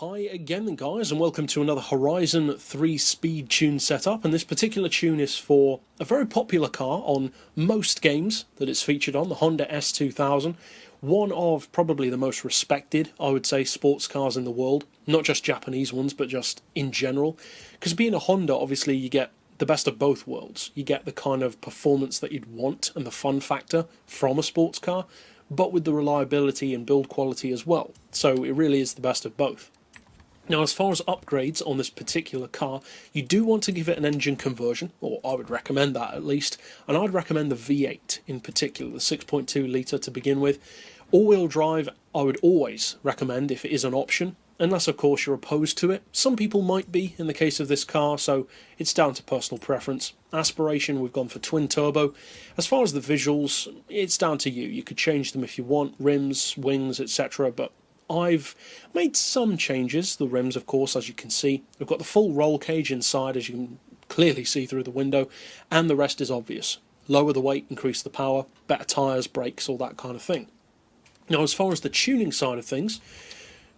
Hi again then guys, and welcome to another Horizon 3-speed tune setup, and this particular tune is for a very popular car on most games that it's featured on, the Honda S2000, one of probably the most respected, I would say, sports cars in the world, not just Japanese ones, but just in general, because being a Honda, obviously you get the best of both worlds. You get the kind of performance that you'd want and the fun factor from a sports car, but with the reliability and build quality as well, so it really is the best of both. Now, as far as upgrades on this particular car, you do want to give it an engine conversion, or I would recommend that at least, and I'd recommend the V8 in particular, the 6.2 litre to begin with. All-wheel drive I would always recommend if it is an option, unless of course you're opposed to it. Some people might be in the case of this car, so it's down to personal preference. Aspiration, we've gone for twin turbo. As far as the visuals, it's down to you. You could change them if you want, rims, wings, etc., but I've made some changes. The rims, of course, as you can see. We've got the full roll cage inside, as you can clearly see through the window, and the rest is obvious. Lower the weight, increase the power, better tyres, brakes, all that kind of thing. Now, as far as the tuning side of things,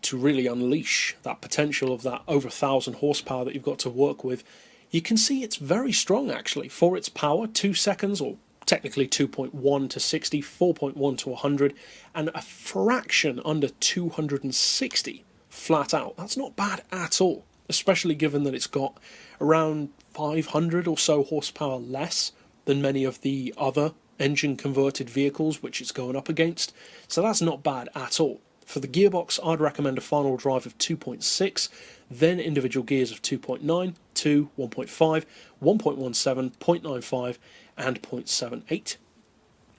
to really unleash that potential of that over 1,000 horsepower that you've got to work with, you can see it's very strong actually. For its power, 2 seconds, or technically 2.1 to 60, 4.1 to 100, and a fraction under 260 flat out. That's not bad at all, especially given that it's got around 500 or so horsepower less than many of the other engine converted vehicles which it's going up against, so that's not bad at all. For the gearbox, I'd recommend a final drive of 2.6, then individual gears of 2.9, 2, 1.5, 1.17, 0.95 and 0.78.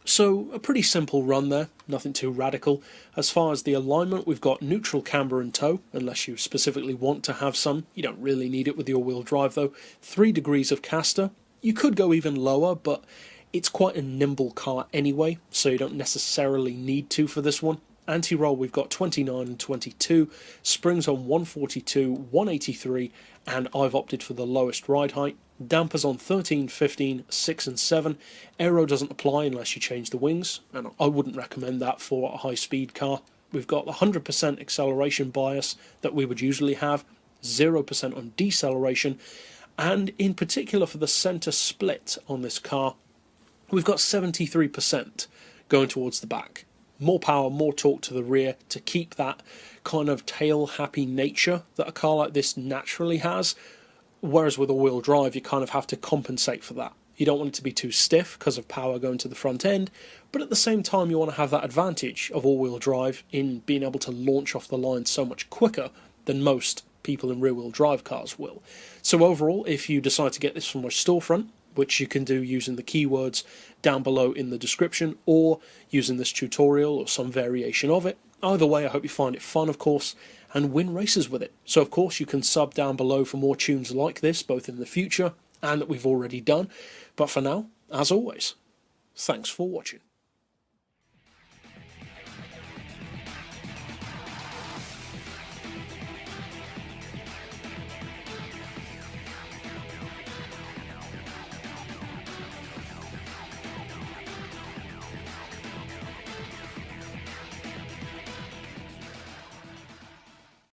So a pretty simple run there, nothing too radical. As far as the alignment, we've got neutral camber and tow, unless you specifically want to have some. You don't really need it with the all-wheel drive though. 3 degrees of caster. You could go even lower, but it's quite a nimble car anyway, so you don't necessarily need to for this one. Anti-roll, we've got 29 and 22, springs on 142, 183, and I've opted for the lowest ride height. Dampers on 13, 15, 6 and 7. Aero doesn't apply unless you change the wings, and I wouldn't recommend that for a high-speed car. We've got the 100% acceleration bias that we would usually have, 0% on deceleration, and in particular for the centre split on this car, we've got 73% going towards the back. More power, more torque to the rear to keep that kind of tail-happy nature that a car like this naturally has, whereas with all-wheel drive you kind of have to compensate for that. You don't want it to be too stiff because of power going to the front end, but at the same time you want to have that advantage of all-wheel drive in being able to launch off the line so much quicker than most people in rear-wheel drive cars will. So overall, if you decide to get this from my storefront, which you can do using the keywords down below in the description or using this tutorial or some variation of it. Either way, I hope you find it fun, of course, and win races with it. So, of course, you can sub down below for more tunes like this, both in the future and that we've already done. But for now, as always, thanks for watching.